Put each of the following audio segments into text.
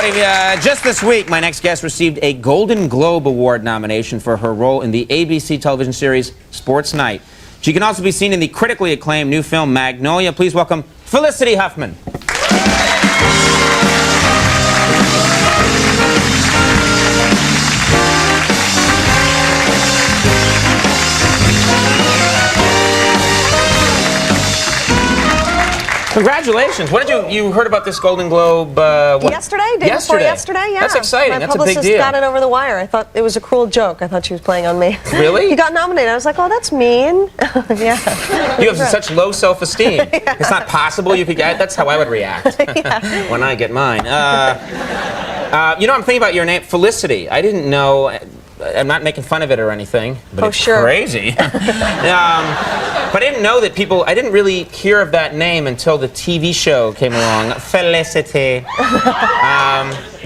everybody. Just this week, my next guest received a Golden Globe Award nomination for her role in the ABC television series Sports Night. She can also be seen in the critically acclaimed new film Magnolia. Please welcome Felicity Huffman. Congratulations. What did you heard about this Golden Globe? Yesterday? Day before yesterday, yeah. That's exciting. That's a big deal. My publicist got it over the wire. I thought it was a cruel joke. I thought she was playing on me. Really? He got nominated. I was like, oh, that's mean. Yeah. You have such low self-esteem. Yeah. It's not possible you could get. That's how I would react when I get mine. You know, I'm thinking about your name, Felicity. I didn't know. I'm not making fun of it or anything, but it's crazy. But I didn't know that people, I didn't really hear of that name until the TV show came along, Felicity,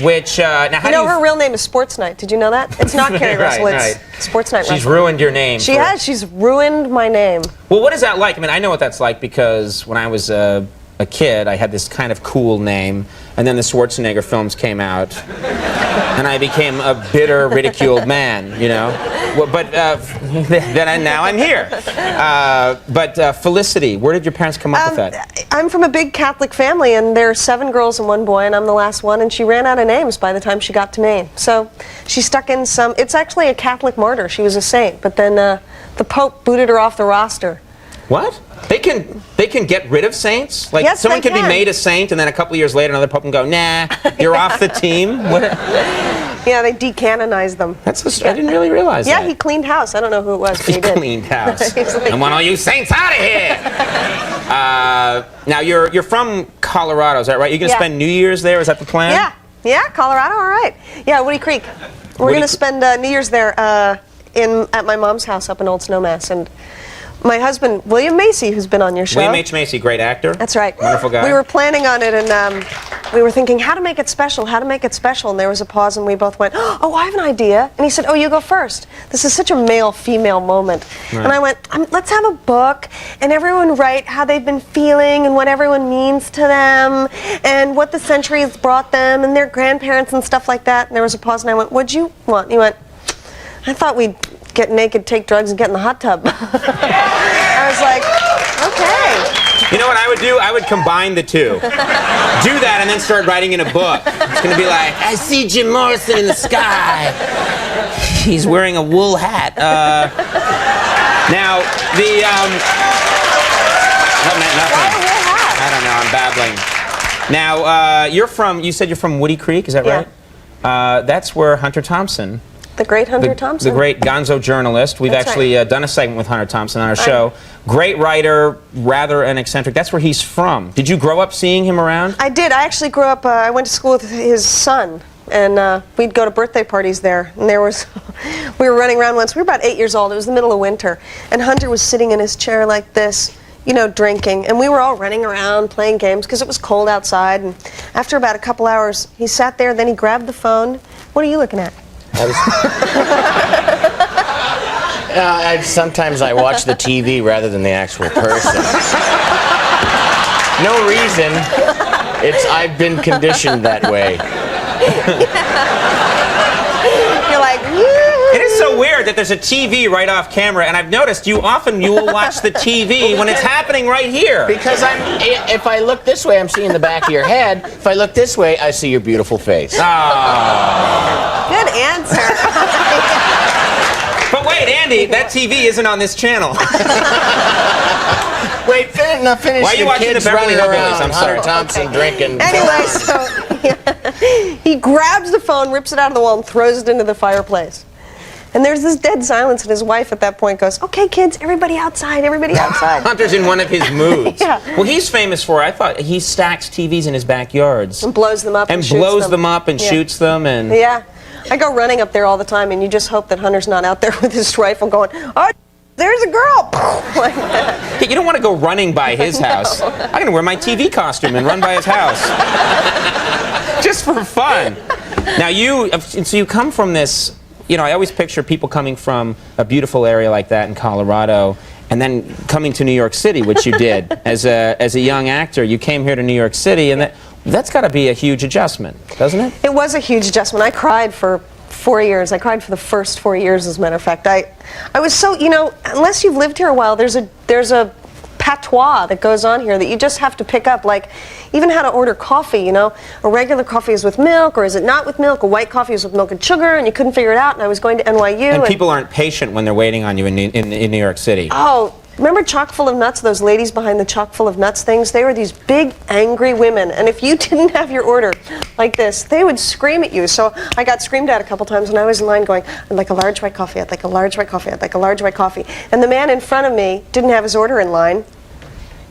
which, now how her real name is Sports Night. Did you know that? It's not Carrie Russell, it's Sports Night She's ruined your name. She has, she's ruined my name. Well, what is that like? I mean, I know what that's like because when I was a kid, I had this kind of cool name, and then the Schwarzenegger films came out, and I became a bitter, ridiculed man, you know. Well, but now I'm here. Felicity, where did your parents come up with that? I'm from a big Catholic family, and there are 7 girls and 1 boy, and I'm the last one, and she ran out of names by the time she got to me. So she stuck in some, it's actually a Catholic martyr. She was a saint, but then the Pope booted her off the roster. What? They can get rid of saints? Like, yes, someone can be made a saint, and then a couple of years later, another pope can go, nah, you're off the team? What? Yeah, they decanonized them. I didn't really realize that. Yeah, he cleaned house. I don't know who it was, but he did. Cleaned house. Like, I want all you saints out of here! Now, you're from Colorado, is that right? You're going to spend New Year's there? Is that the plan? Yeah, Colorado, all right. Yeah, Woody Creek. We're going to spend New Year's there at my mom's house up in Old Snowmass. And my husband, William Macy, who's been on your show. William H. Macy, great actor. That's right. Wonderful guy. We were planning on it, and we were thinking how to make it special, and there was a pause, and we both went, oh, I have an idea. And he said, oh, you go first. This is such a male-female moment. Right. And I went, let's have a book, and everyone write how they've been feeling, and what everyone means to them, and what the century has brought them, and their grandparents, and stuff like that. And there was a pause, and I went, what'd you want? And he went, I thought we'd get naked, take drugs, and get in the hot tub. I was like, okay. You know what I would do? I would combine the two. Do that and then start writing in a book. It's going to be like, I see Jim Morrison in the sky. He's wearing a wool hat. Now, the... That meant nothing. Why a wool hat? I don't know, I'm babbling. Now, you said you're from Woody Creek, is that right? That's where Hunter Thompson... The great Hunter Thompson. The great gonzo journalist. We've actually done a segment with Hunter Thompson on our show. Great writer, rather an eccentric. That's where he's from. Did you grow up seeing him around? I did. I actually grew up, I went to school with his son, and we'd go to birthday parties there. And there was, we were running around once. We were about 8 years old. It was the middle of winter. And Hunter was sitting in his chair like this, you know, drinking. And we were all running around playing games because it was cold outside. And after about a couple hours, he sat there, then he grabbed the phone. What are you looking at? Sometimes I watch the TV rather than the actual person. No reason. I've been conditioned that way. You're like, it is so weird that there's a TV right off camera, and I've noticed you will watch the TV when it's happening right here. Because if I look this way, I'm seeing the back of your head. If I look this way, I see your beautiful face. Oh. Good answer. But wait, Andy, that TV isn't on this channel. Wait, finish. Why are you watching the Beverly Hillbillies? I'm sorry. Hunter Thompson drinking. Anyway, so he grabs the phone, rips it out of the wall, and throws it into the fireplace. And there's this dead silence, and his wife at that point goes, okay, kids, everybody outside, everybody outside. Hunter's in one of his moods. Yeah. Well, he's famous for, I thought, he stacks TVs in his backyards. And blows them up and blows them up and shoots them. And yeah. I go running up there all the time, and you just hope that Hunter's not out there with his rifle going, oh, there's a girl! Like that. Hey, you don't want to go running by his house. I'm going to wear my TV costume and run by his house. Just for fun. Now, so you come from this... You know, I always picture people coming from a beautiful area like that in Colorado and then coming to New York City, which you did as a young actor. You came here to New York City, and That's got to be a huge adjustment, doesn't it? It was a huge adjustment. I cried for 4 years. I cried for the first 4 years, as a matter of fact. I was so, you know, unless you've lived here a while, there's a patois that goes on here that you just have to pick up, like even how to order coffee, you know. A regular coffee is with milk, or is it not with milk? A white coffee is with milk and sugar, and you couldn't figure it out, and I was going to NYU. And people aren't patient when they're waiting on you in New York City. Oh, remember Chock full of nuts, those ladies behind the Chock full of nuts things? They were these big, angry women, and if you didn't have your order like this, they would scream at you. So I got screamed at a couple times, and I was in line going, I'd like a large white coffee, I'd like a large white coffee, I'd like a large white coffee. And the man in front of me didn't have his order in line.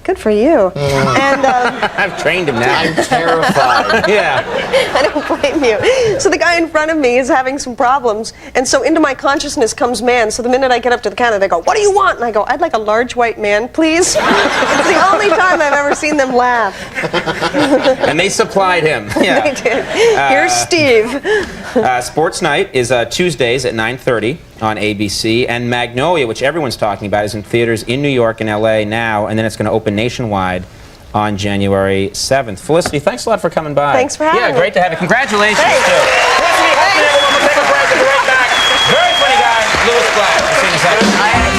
Good for you. And I've trained him now. I'm terrified. Yeah. I don't blame you. So the guy in front of me is having some problems, and so into my consciousness comes man. So the minute I get up to the counter, they go, "What do you want?" And I go, "I'd like a large white man, please." It's the only time I've ever seen them laugh. And they supplied him. Yeah. They did. Here's Steve. Sports Night is Tuesdays at 9:30 on ABC, and Magnolia, which everyone's talking about, is in theaters in New York and LA now, and then it's going to open nationwide on January 7th. Felicity, thanks a lot for coming by. Thanks for having me. Yeah, great to have you. Congratulations, Thanks. too. Felicity, Huffman, we'll take a break. We'll be right back. Very funny guy, Louis Black. See you in a second.